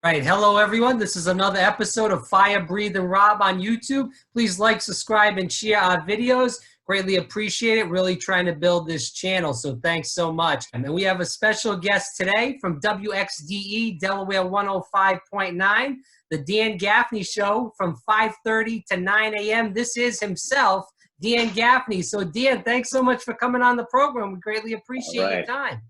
Right. Hello, everyone. This is another episode of Fire Breathing Rob on YouTube. Please like, subscribe, and share our videos. Greatly appreciate it. Really trying to build this channel, so thanks so much. And then we have a special guest today from Wxde, Delaware 105.9, the Dan Gaffney Show from 5:30 to 9 a.m. This is himself, Dan Gaffney. So, Dan, thanks so much for coming on the program. We greatly appreciate your time.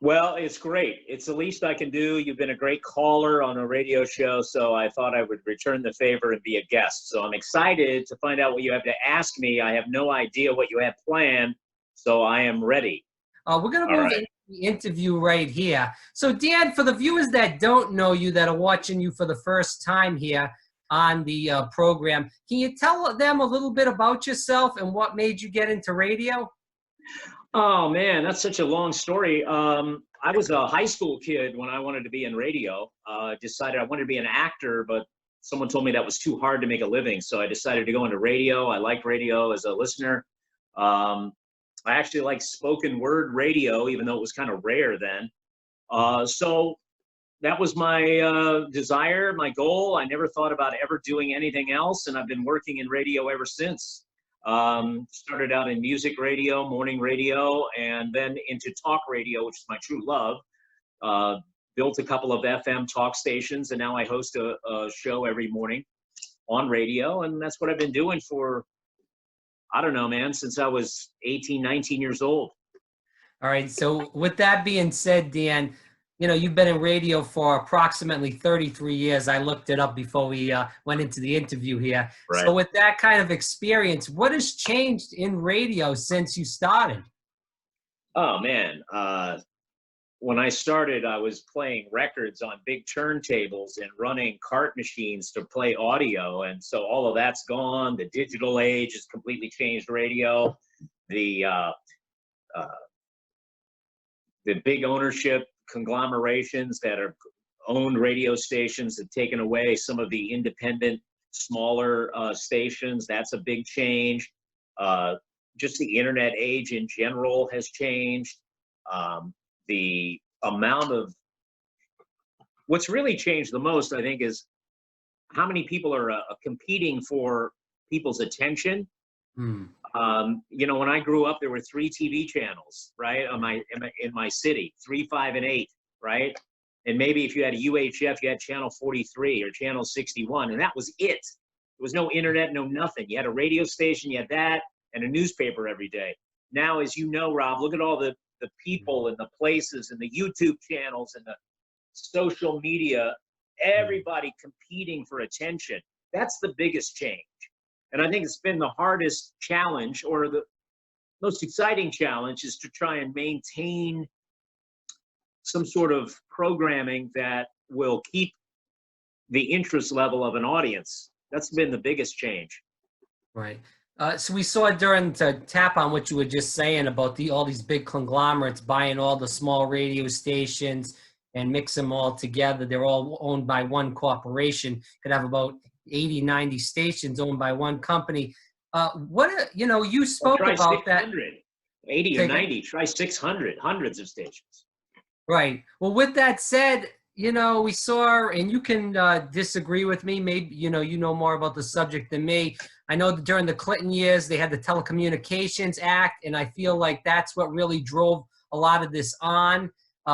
Well, it's great. It's the least I can do. You've been a great caller on a radio show, so I thought I would return the favor and be a guest. So I'm excited to find out what you have to ask me. I have no idea what you have planned, so I am ready. We're going to move into the interview right here. So, Dan, for the viewers that don't know you, that are watching you for the first time here on the program, can you tell them a little bit about yourself and what made you get into radio? Oh, man, that's such a long story. I was a high school kid when I wanted to be in radio. Decided I wanted to be an actor, but someone told me that was too hard to make a living. So I decided to go into radio. I liked radio as a listener. I actually liked spoken word radio, even though it was kind of rare then. So that was my desire, my goal. I never thought about ever doing anything else, and I've been working in radio ever since. Started out in music radio, morning radio, and then into talk radio, which is my true love. Built a couple of FM talk stations, and now I host a show every morning on radio, and that's what I've been doing for, I don't know, man, since I was 18, 19 years old. All right, so with that being said, Dan, you know, you've been in radio for approximately 33 years. I looked it up before we went into the interview here. Right. So with that kind of experience, what has changed in radio since you started? Oh, man. When I started, I was playing records on big turntables and running cart machines to play audio. And so all of that's gone. The digital age has completely changed radio. The big ownership conglomerations that are owned radio stations have taken away some of the independent, smaller stations. That's a big change. Just the internet age in general has changed. The amount of what's really changed the most, I think, is how many people are competing for people's attention. You know, when I grew up, there were 3 TV channels, right, in my city, 3, 5, and 8, right? And maybe if you had a UHF, you had channel 43 or channel 61, and that was it. There was no internet, no nothing. You had a radio station, you had that, and a newspaper every day. Now, as you know, Rob, look at all the people and the places and the YouTube channels and the social media, everybody competing for attention. That's the biggest change. And I think it's been the hardest challenge, or the most exciting challenge, is to try and maintain some sort of programming that will keep the interest level of an audience. That's been the biggest change. Right. So we saw during, to tap on what you were just saying about all these big conglomerates buying all the small radio stations and mix them all together. They're all owned by one corporation. Could have about 80, 90 stations owned by one company. You know, you spoke about that. 80 or 90, try 600, hundreds of stations. Right. Well, with that said, you know, we saw, and you can disagree with me, maybe, you know more about the subject than me. I know that during the Clinton years, they had the Telecommunications Act, and I feel like that's what really drove a lot of this on.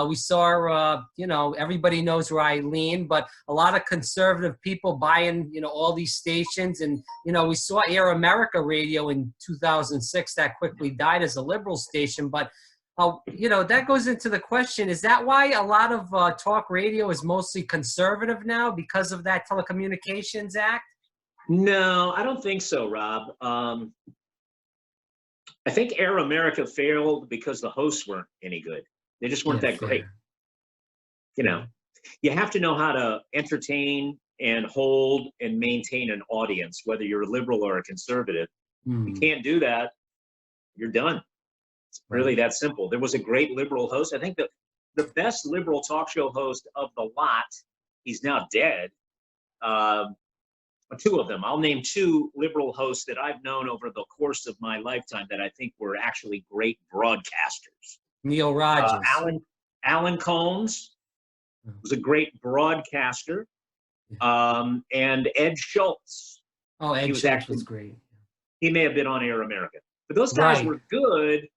We saw, you know, everybody knows where I lean, but a lot of conservative people buying, you know, all these stations. And, you know, we saw Air America Radio in 2006 that quickly died as a liberal station. But, you know, that goes into the question, is that why a lot of talk radio is mostly conservative now, because of that Telecommunications Act? No, I don't think so, Rob. I think Air America failed because the hosts weren't any good. They just weren't that great. You know, you have to know how to entertain and hold and maintain an audience, whether you're a liberal or a conservative. You can't do that, you're done. It's really that simple. There was a great liberal host. I think the best liberal talk show host of the lot, he's now dead. 2 of them. I'll name 2 liberal hosts that I've known over the course of my lifetime that I think were actually great broadcasters. Neil Rogers. Alan Combs was a great broadcaster. And Ed Schultz. Oh, Ed He was Schultz actually, was great. he may have been on Air America. But those guys Right. were good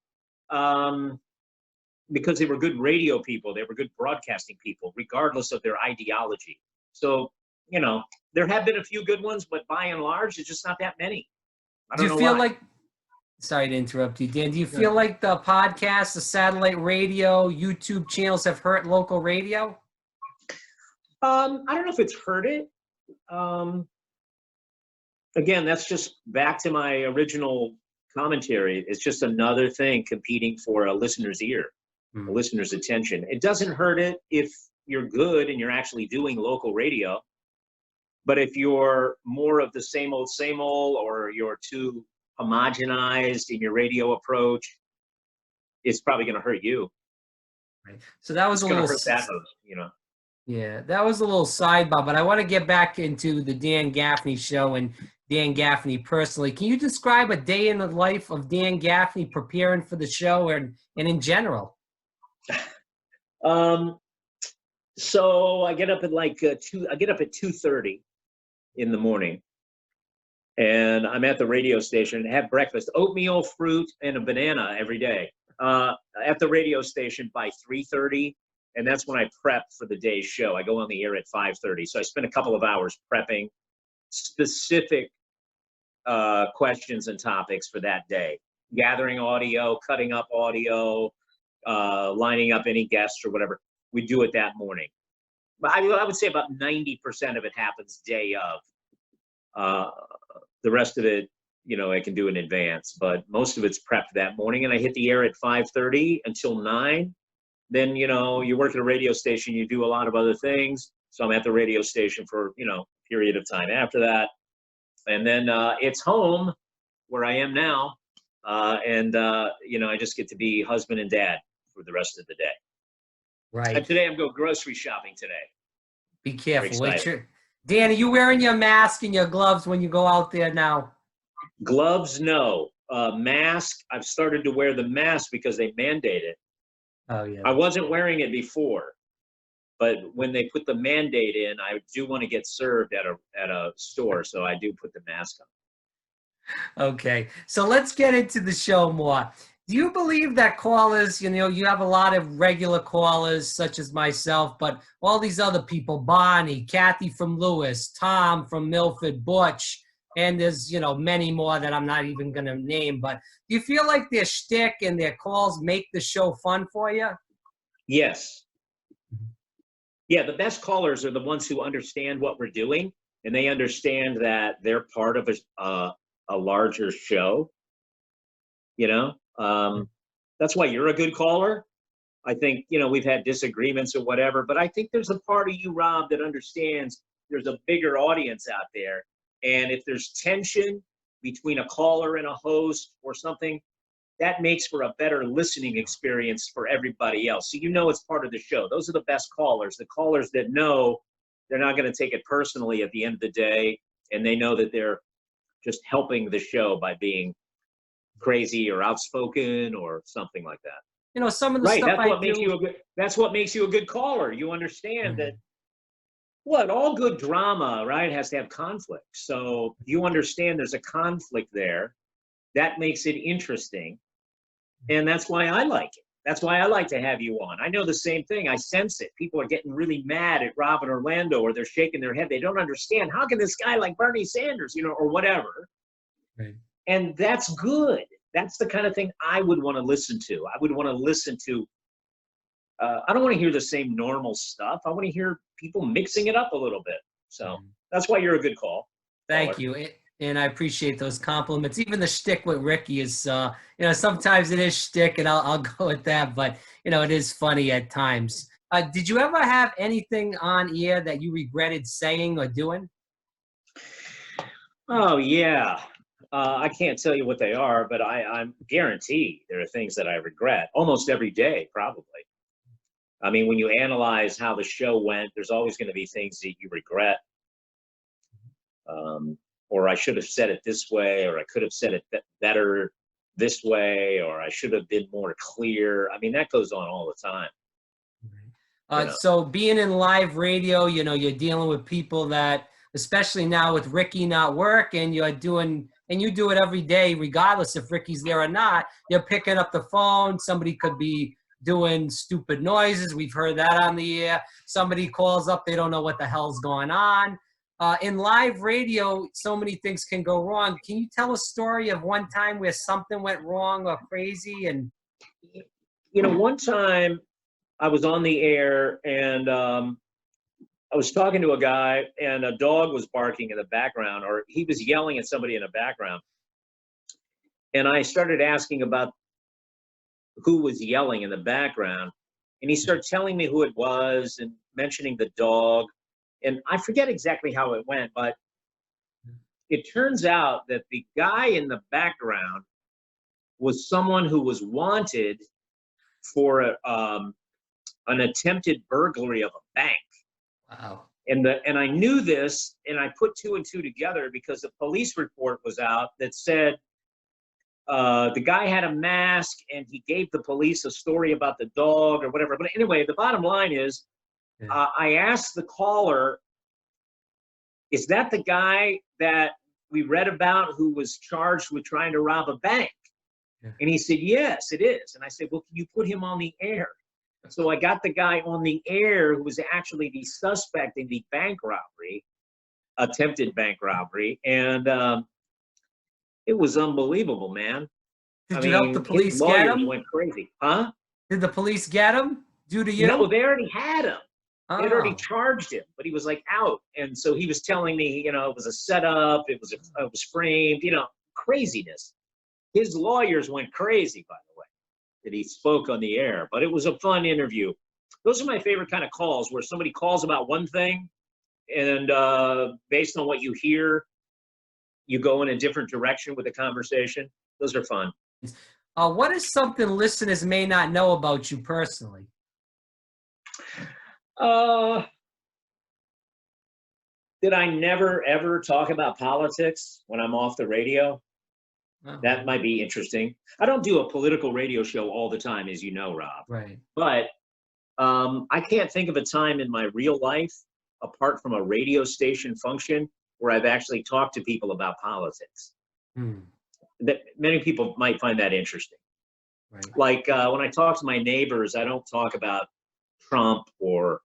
because they were good radio people. They were good broadcasting people, regardless of their ideology. So, you know, there have been a few good ones, but by and large, it's just not that many. I Do don't you know feel why. like, sorry to interrupt you, Dan, do you feel like the podcast, the satellite radio, YouTube channels have hurt local radio? I don't know if it's hurt it. Again, that's just back to my original commentary. It's just another thing competing for a listener's ear, a listener's attention. It doesn't hurt it if you're good and you're actually doing local radio. But if you're more of the same old, or you're too homogenized in your radio approach, it's probably going to hurt you. Right. So that was It's a going to little, hurt that host, you know. yeah, that was a little sidebar, but I want to get back into the Dan Gaffney Show and Dan Gaffney personally. Can you describe a day in the life of Dan Gaffney preparing for the show and in general? So I get up at like I get up at 2:30 in the morning, and I'm at the radio station and have breakfast, oatmeal, fruit, and a banana every day. At the radio station by 3:30, and that's when I prep for the day's show. I go on the air at 5:30, so I spend a couple of hours prepping specific questions and topics for that day, gathering audio, cutting up audio, lining up any guests or whatever. We do it that morning. But I would say about 90% of it happens day of. The rest of it, you know, I can do in advance, but most of it's prepped that morning, and I hit the air at 5:30 until 9. Then, you know, you work at a radio station, you do a lot of other things. So I'm at the radio station for, you know, a period of time after that. And then it's home where I am now. You know, I just get to be husband and dad for the rest of the day. Right. And today I'm going grocery shopping today. Be careful. Very Wait, Dan, are you wearing your mask and your gloves when you go out there now? Gloves, no. Mask, I've started to wear the mask because they mandate it. Oh, yeah. I wasn't wearing it before, but when they put the mandate in, I do want to get served at a store, so I do put the mask on. Okay, so let's get into the show more. Do you believe that callers, you know, you have a lot of regular callers such as myself, but all these other people, Bonnie, Kathy from Lewis, Tom from Milford, Butch, and there's, you know, many more that I'm not even going to name, but do you feel like their shtick and their calls make the show fun for you? Yes. Yeah, the best callers are the ones who understand what we're doing, and they understand that they're part of a larger show, you know? That's why you're a good caller. I think, you know, we've had disagreements or whatever, but I think there's a part of you, Rob, that understands there's a bigger audience out there. And if there's tension between a caller and a host or something, that makes for a better listening experience for everybody else. So you know it's part of the show. Those are the best callers, the callers that know they're not going to take it personally at the end of the day, and they know that they're just helping the show by being crazy or outspoken or something like that. You know, some of the Right, stuff that's what makes you a good caller. You understand that all good drama, right, has to have conflict. So you understand there's a conflict there. That makes it interesting. And that's why I like it. That's why I like to have you on. I know the same thing. I sense it. People are getting really mad at Rob and Orlando, or they're shaking their head. They don't understand. How can this guy like Bernie Sanders, you know, or whatever? Right. And that's good. That's the kind of thing I would want to listen to. I would want to listen to, I don't want to hear the same normal stuff. I want to hear people mixing it up a little bit. So that's why you're a good call. Thank you. And I appreciate those compliments. Even the shtick with Ricky is, you know, sometimes it is shtick, and I'll go with that. But, you know, it is funny at times. Did you ever have anything on air that you regretted saying or doing? Oh, yeah. I can't tell you what they are, but I'm guaranteed there are things that I regret almost every day, probably. I mean, when you analyze how the show went, there's always going to be things that you regret. Or I should have said it this way, or I could have said it better this way, or I should have been more clear. I mean, that goes on all the time. So being in live radio, you're dealing with people that, especially now with Ricky not working, you do it every day, regardless if Ricky's there or not. You're picking up the phone. Somebody could be doing stupid noises. We've heard that on the air. Somebody calls up, they don't know what the hell's going on. In live radio, so many things can go wrong. Can you tell a story of one time where something went wrong or crazy? And one time I was on the air and I was talking to a guy and a dog was barking in the background, or he was yelling at somebody in the background. And I started asking about who was yelling in the background. And he started telling me who it was and mentioning the dog. And I forget exactly how it went, but it turns out that the guy in the background was someone who was wanted for an attempted burglary of a bank. wow. And I knew this, and I put two and two together because the police report was out that said the guy had a mask and he gave the police a story about the dog or whatever. But anyway, the bottom line is, I asked the caller, is that the guy that we read about who was charged with trying to rob a bank? Yeah. And he said, yes, it is. And I said, well, can you put him on the air? So I got the guy on the air who was actually the suspect in the bank robbery, attempted bank robbery. And it was unbelievable, man. Did you help the police get him? Went crazy. Huh? Did the police get him due to you? No, they already had him. Oh. They had already charged him, but he was like out. And so he was telling me, it was a setup. It was framed, craziness. His lawyers went crazy, by the way, that he spoke on the air, but it was a fun interview. Those are my favorite kind of calls, where somebody calls about one thing and based on what you hear, you go in a different direction with the conversation. Those are fun. What is something listeners may not know about you personally? Did I never, ever talk about politics when I'm off the radio? Oh. That might be interesting. I don't do a political radio show all the time, as you know, Rob. Right. But I can't think of a time in my real life, apart from a radio station function, where I've actually talked to people about politics. That many people might find that interesting. Right. Like when I talk to my neighbors, I don't talk about Trump or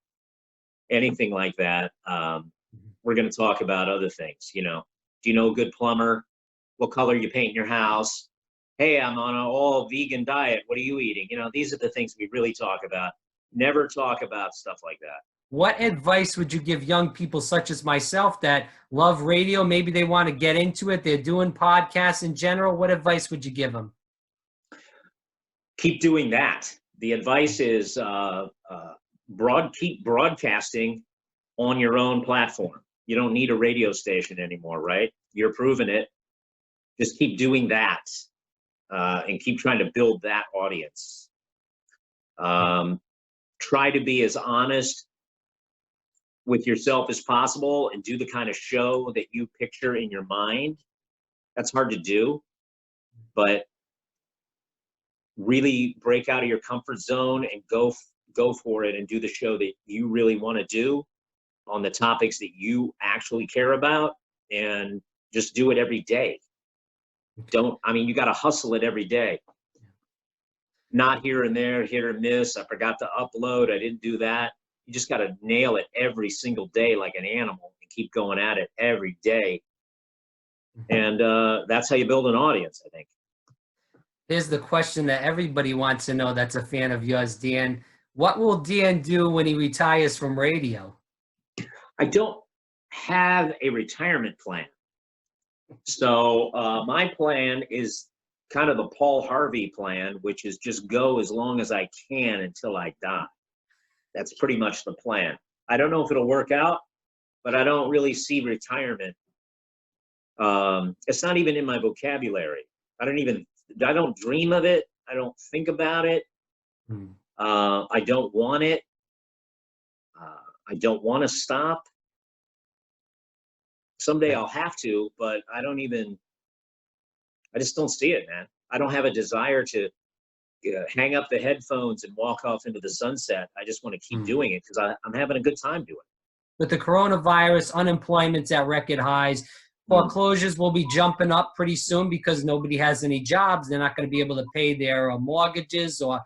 anything like that. We're going to talk about other things. Do you know a good plumber? What color you paint your house? Hey, I'm on an all vegan diet. What are you eating? These are the things we really talk about. Never talk about stuff like that. What advice would you give young people such as myself that love radio? Maybe they want to get into it. They're doing podcasts in general. What advice would you give them? Keep doing that. The advice is keep broadcasting on your own platform. You don't need a radio station anymore, right? You're proving it. Just keep doing that and keep trying to build that audience. Try to be as honest with yourself as possible and do the kind of show that you picture in your mind. That's hard to do, but really break out of your comfort zone and go for it and do the show that you really want to do on the topics that you actually care about, and just do it every day. You got to hustle it every day. Not here and there, hit or miss. I forgot to upload. I didn't do that. You just got to nail it every single day like an animal and keep going at it every day. And that's how you build an audience, I think. Here's the question that everybody wants to know that's a fan of yours, Dan. What will Dan do when he retires from radio? I don't have a retirement plan. So my plan is kind of the Paul Harvey plan, which is just go as long as I can until I die. That's pretty much the plan. I don't know if it'll work out, but I don't really see retirement. It's not even in my vocabulary. I don't dream of it. I don't think about it. I don't want it. I don't want to stop. Someday I'll have to, but I just don't see it, man. I don't have a desire to hang up the headphones and walk off into the sunset. I just want to keep doing it because I'm having a good time doing it. With the coronavirus, unemployment's at record highs. Foreclosures will be jumping up pretty soon because nobody has any jobs. They're not going to be able to pay their mortgages or,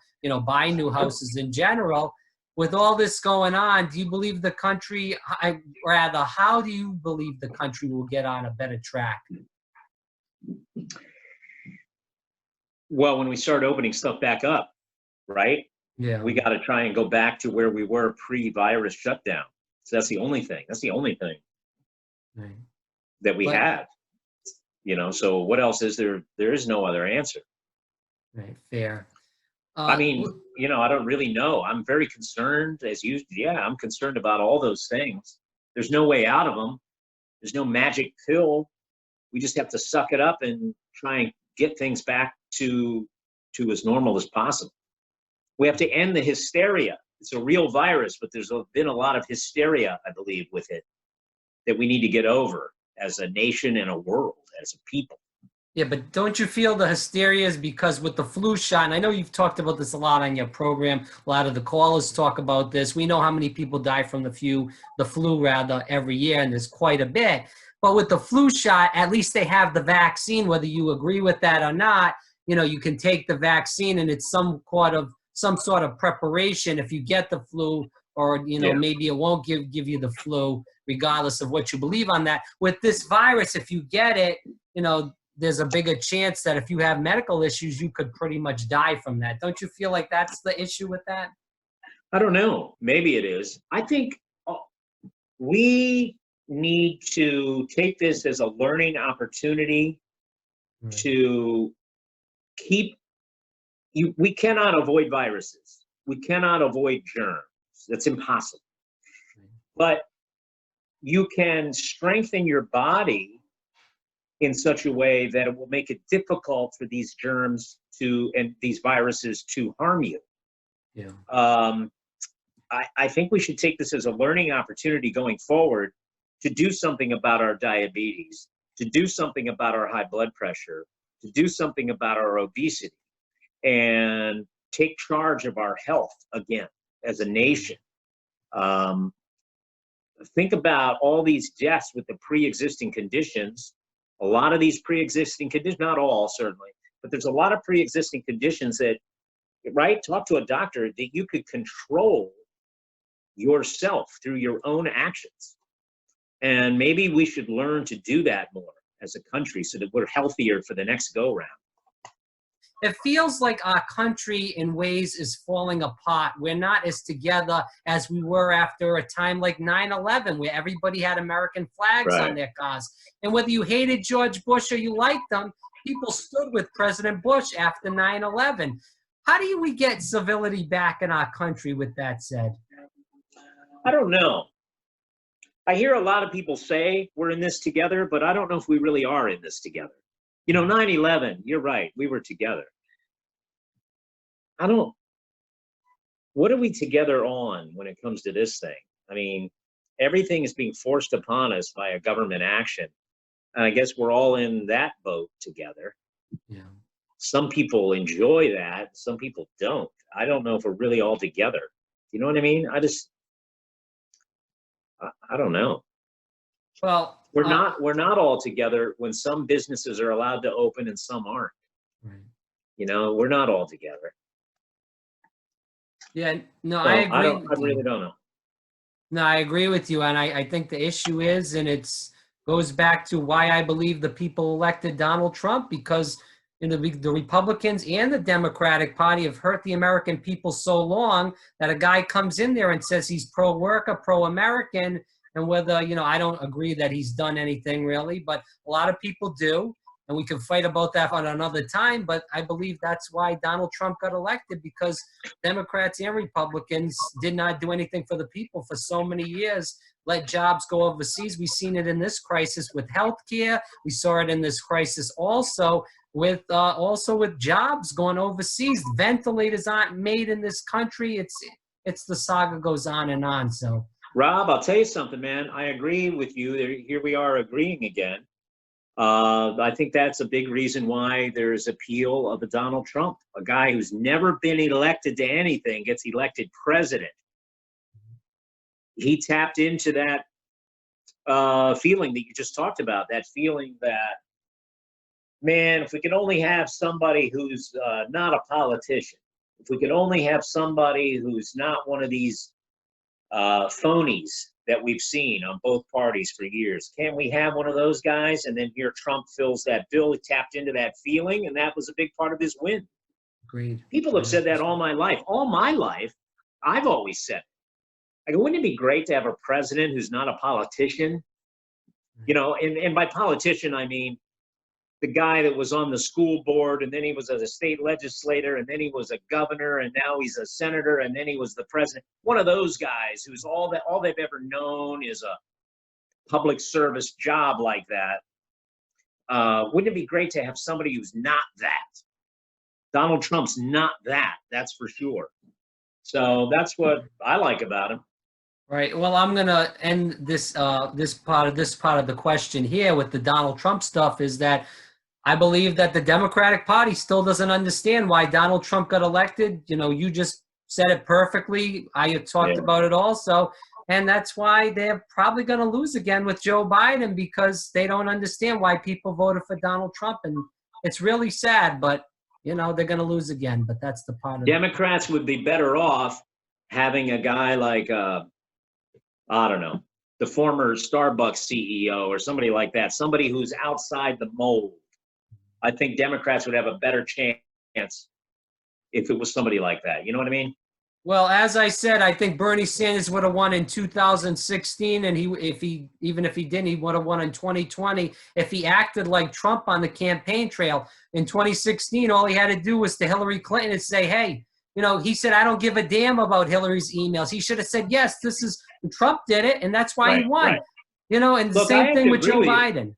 buy new houses in general. With all this going on, do you believe the country, how do you believe the country will get on a better track? Well, when we start opening stuff back up, right? Yeah. We got to try and go back to where we were pre-virus shutdown. So that's the only thing. That's the only thing that we have. So what else is there? There is no other answer. Right. Fair. I mean, I don't really know. I'm very concerned I'm concerned about all those things. There's no way out of them. There's no magic pill. We just have to suck it up and try and get things back to as normal as possible. We have to end the hysteria. It's a real virus, but there's been a lot of hysteria, I believe, with it that we need to get over as a nation and a world, as a people. Yeah, but don't you feel the hysteria is because with the flu shot, and I know you've talked about this a lot on your program, a lot of the callers talk about this. We know how many people die from the flu every year, and there's quite a bit. But with the flu shot, at least they have the vaccine, whether you agree with that or not. You can take the vaccine and it's some sort of preparation if you get the flu, or maybe it won't give you the flu regardless of what you believe on that. With this virus, if you get it, there's a bigger chance that if you have medical issues, you could pretty much die from that. Don't you feel like that's the issue with that? I don't know. Maybe it is. I think we need to take this as a learning opportunity to we cannot avoid viruses. We cannot avoid germs. That's impossible. But you can strengthen your body in such a way that it will make it difficult for these germs and these viruses to harm you. Yeah. I think we should take this as a learning opportunity going forward to do something about our diabetes, to do something about our high blood pressure, to do something about our obesity, and take charge of our health again as a nation. Think about all these deaths with the pre-existing conditions. A lot of these pre-existing conditions, not all certainly, but there's a lot of pre-existing conditions that, right? Talk to a doctor that you could control yourself through your own actions. And maybe we should learn to do that more as a country so that we're healthier for the next go round. It feels like our country in ways is falling apart. We're not as together as we were after a time like 9/11, where everybody had American flags on their cars. And whether you hated George Bush or you liked him, people stood with President Bush after 9/11. How do we get civility back in our country with that said? I don't know. I hear a lot of people say we're in this together, but I don't know if we really are in this together. 9/11, you're right, we were together. What are we together on when it comes to this thing? I mean, everything is being forced upon us by a government action. And I guess we're all in that boat together. Yeah. Some people enjoy that, some people don't. I don't know if we're really all together. You know what I mean? I don't know. Well, we're not all together when some businesses are allowed to open and some aren't. Right. We're not all together. Yeah, no, So I agree. I really don't know. No, I agree with you, and I think the issue is, and goes back to why I believe the people elected Donald Trump, because the Republicans and the Democratic Party have hurt the American people so long that a guy comes in there and says he's pro-worker, pro-American, and whether, I don't agree that he's done anything really, but a lot of people do, and we can fight about that on another time, but I believe that's why Donald Trump got elected, because Democrats and Republicans did not do anything for the people for so many years, let jobs go overseas. We've seen it in this crisis with healthcare. We saw it in this crisis also with jobs going overseas. Ventilators aren't made in this country. It's the saga goes on and on, so. Rob, I'll tell you something, man. I agree with you. Here we are agreeing again. I think that's a big reason why there's appeal of a Donald Trump, a guy who's never been elected to anything, gets elected president. He tapped into that feeling that you just talked about, that feeling that, man, if we could only have somebody who's not a politician, if we could only have somebody who's not one of these phonies that we've seen on both parties for years. Can we have one of those guys? And then here Trump fills that bill. He tapped into that feeling, and that was a big part of his win. Agreed. People have said that all my life. All my life, I've always said it. Like, wouldn't it be great to have a president who's not a politician? You know, and by politician, I mean the guy that was on the school board, and then he was a state legislator, and then he was a governor, and now he's a senator, and then he was the president. One of those guys who's all they've ever known is a public service job like that. Wouldn't it be great to have somebody who's not that? Donald Trump's not that, that's for sure. So that's what I like about him. Right. Well, I'm gonna end this part of the question here with the Donald Trump stuff. Is that I believe that the Democratic Party still doesn't understand why Donald Trump got elected. You know, you just said it perfectly. I had talked about it also, and that's why they're probably going to lose again with Joe Biden, because they don't understand why people voted for Donald Trump, and it's really sad. But you know, they're going to lose again. But that's the part of Democrats would be better off having a guy like I don't know, the former Starbucks CEO or somebody like that, somebody who's outside the mold. I think Democrats would have a better chance if it was somebody like that. You know what I mean? Well, as I said, I think Bernie Sanders would have won in 2016, and even if he didn't, he would have won in 2020 if he acted like Trump on the campaign trail. In 2016, all he had to do was to Hillary Clinton and say, "Hey, you know," he said, "I don't give a damn about Hillary's emails." He should have said, "Yes, this is Trump did it, and that's why he won." Right. You know, and the same thing with Joe Biden.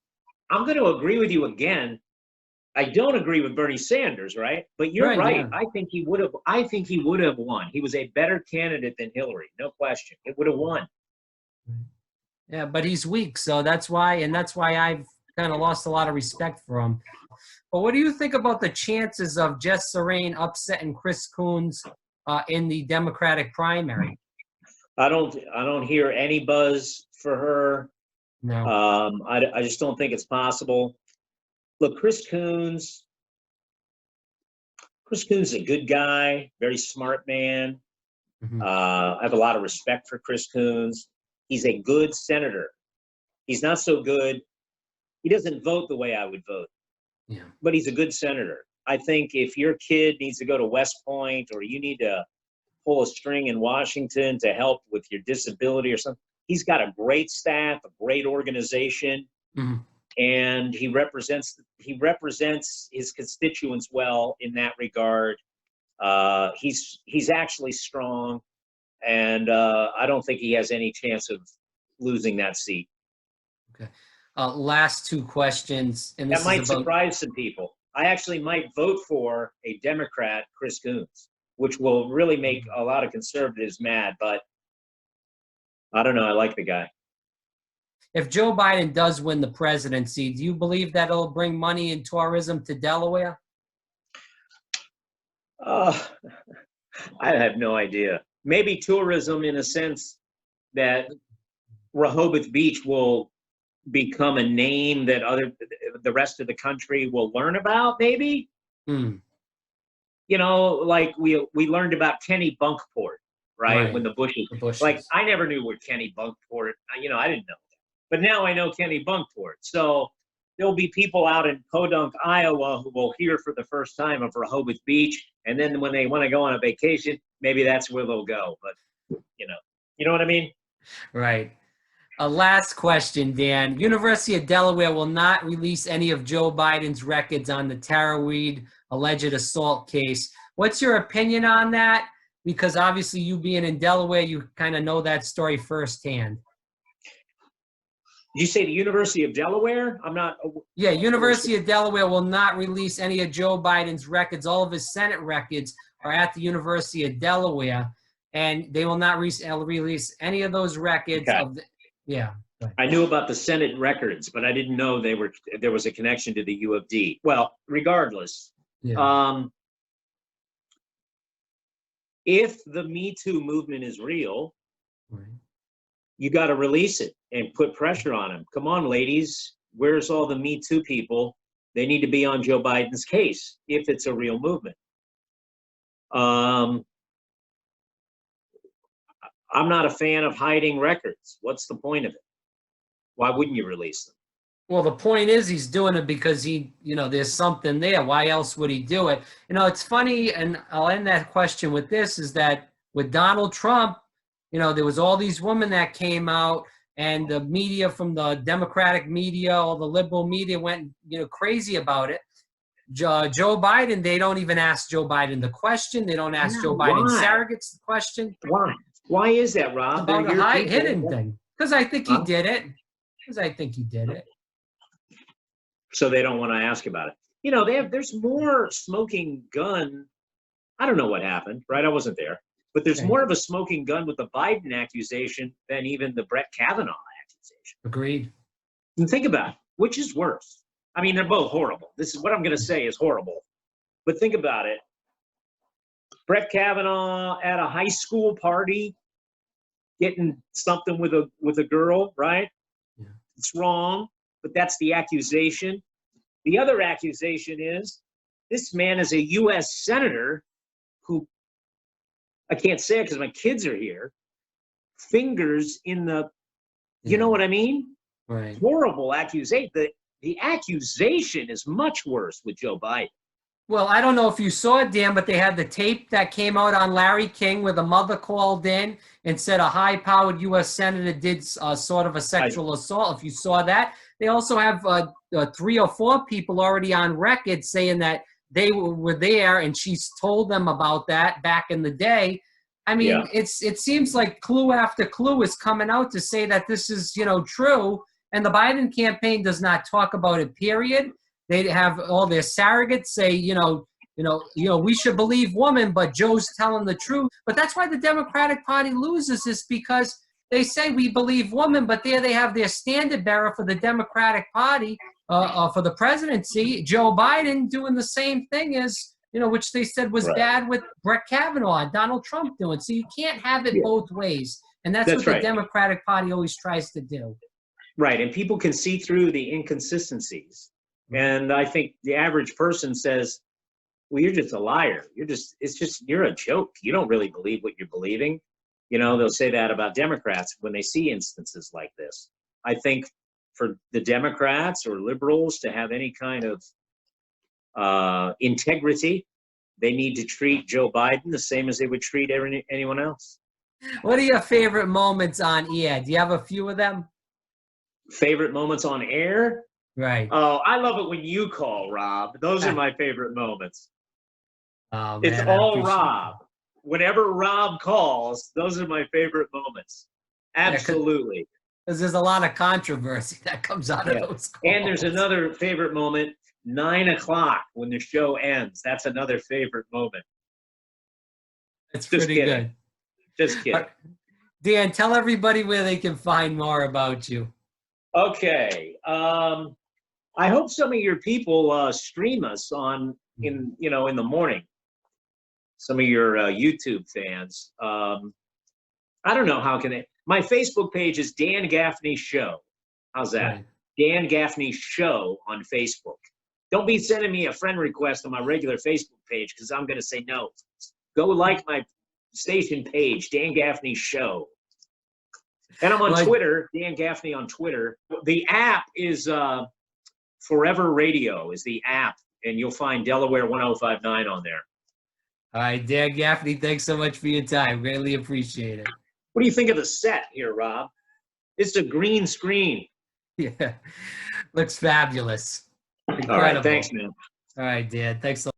I'm going to agree with you again. I don't agree with Bernie Sanders, right? But you're right. Yeah. I think he would have won. He was a better candidate than Hillary, no question. It would have won. Yeah, but he's weak, so that's why I've kind of lost a lot of respect for him. But what do you think about the chances of Jess Serrane upsetting Chris Coons in the Democratic primary? I don't hear any buzz for her. No. I just don't think it's possible. Look, Chris Coons is a good guy, very smart man. Mm-hmm. I have a lot of respect for Chris Coons. He's a good senator. He's not so good. He doesn't vote the way I would vote. Yeah. But he's a good senator. I think if your kid needs to go to West Point, or you need to pull a string in Washington to help with your disability or something, he's got a great staff, a great organization. Mm-hmm. And he represents his constituents well in that regard. He's actually strong, and I don't think he has any chance of losing that seat. Okay. Last two questions, and that might surprise some people. I actually might vote for a Democrat, Chris Coons, which will really make a lot of conservatives mad. But I don't know. I like the guy. If Joe Biden does win the presidency, do you believe that it'll bring money and tourism to Delaware? I have no idea. Maybe tourism, in a sense that Rehoboth Beach will become a name that the rest of the country will learn about, maybe. You know, like we learned about Kenny Bunkport, right? When the Bushes. Like, I never knew what Kenny Bunkport, you know, I didn't know. But now I know Kenny Bunkport. So there'll be people out in Podunk, Iowa, who will hear for the first time of Rehoboth Beach. And then when they want to go on a vacation, maybe that's where they'll go. But, you know what I mean? Right. A last question, Dan. University of Delaware will not release any of Joe Biden's records on the Tara Reade alleged assault case. What's your opinion on that? Because obviously you being in Delaware, you kind of know that story firsthand. Did you say the University of Delaware? I'm not. Yeah, University of Delaware will not release any of Joe Biden's records. All of his Senate records are at the University of Delaware, and they will not release any of those records. Okay. Yeah. Right. I knew about the Senate records, but I didn't know there was a connection to the U of D. Well, regardless, Yeah. if the Me Too movement is real, Right. you got to release it and put pressure on them. Come on, ladies. Where's all the Me Too people? They need to be on Joe Biden's case if it's a real movement. I'm not a fan of hiding records. What's the point of it? Why wouldn't you release them? Well, the point is he's doing it because there's something there. Why else would he do it? It's funny, and I'll end that question with this, is that with Donald Trump, there was all these women that came out, and the media from the Democratic media, all the liberal media went, crazy about it. Joe Biden, they don't even ask Joe Biden the question. They don't ask Joe Biden surrogates the question. Why? Why is that, Rob? About a hidden thing. Because I think he did it. So they don't want to ask about it. There's more smoking gun. I don't know what happened, right? I wasn't there. But there's more of a smoking gun with the Biden accusation than even the Brett Kavanaugh accusation. Agreed. And think about it. Which is worse? I mean, they're both horrible. This is what I'm going to say is horrible. But think about it. Brett Kavanaugh at a high school party getting something with a girl, right? Yeah. It's wrong, but that's the accusation. The other accusation is this man is a U.S. senator who, I can't say it because my kids are here, fingers in the, you know what I mean? Right. Horrible accusation. The accusation is much worse with Joe Biden. Well, I don't know if you saw it, Dan, but they had the tape that came out on Larry King where the mother called in and said a high-powered U.S. senator did sort of a sexual assault. If you saw that, they also have 3 or 4 people already on record saying that they were there and she's told them about that back in the day. I mean, it seems like clue after clue is coming out to say that this is, true, and the Biden campaign does not talk about it, period. They have all their surrogates say, we should believe women, but Joe's telling the truth. But that's why the Democratic Party loses, is because they say we believe women, but there they have their standard bearer for the Democratic Party for the presidency, Joe Biden, doing the same thing as, which they said was bad with Brett Kavanaugh and Donald Trump doing. So you can't have it both ways. And that's what the Democratic Party always tries to do. Right. And people can see through the inconsistencies. And I think the average person says, well, you're just a liar. You're a joke. You don't really believe what you're believing. They'll say that about Democrats when they see instances like this. I think for the Democrats or liberals to have any kind of integrity, they need to treat Joe Biden the same as they would treat anyone else. What are your favorite moments on air? Do you have a few of them? Favorite moments on air? Right. Oh, I love it when you call, Rob. Those are my favorite moments. Oh, man, it's all Rob. Whenever Rob calls, those are my favorite moments. Absolutely. Because there's a lot of controversy that comes out of those calls. And there's another favorite moment, 9 o'clock when the show ends. That's another favorite moment. That's pretty good. Just kidding. Dan, tell everybody where they can find more about you. Okay. I hope some of your people stream us in the morning. Some of your YouTube fans. I don't know how can they. My Facebook page is Dan Gaffney Show. How's that? Right. Dan Gaffney Show on Facebook. Don't be sending me a friend request on my regular Facebook page because I'm going to say no. Go like my station page, Dan Gaffney Show. And I'm on Twitter, Dan Gaffney on Twitter. The app is Forever Radio is the app, and you'll find Delaware 105.9 on there. All right, Dan Gaffney, thanks so much for your time. Greatly appreciate it. What do you think of the set here, Rob? It's a green screen. Yeah, looks fabulous. Incredible. All right, thanks, man. All right, Dan, thanks a lot.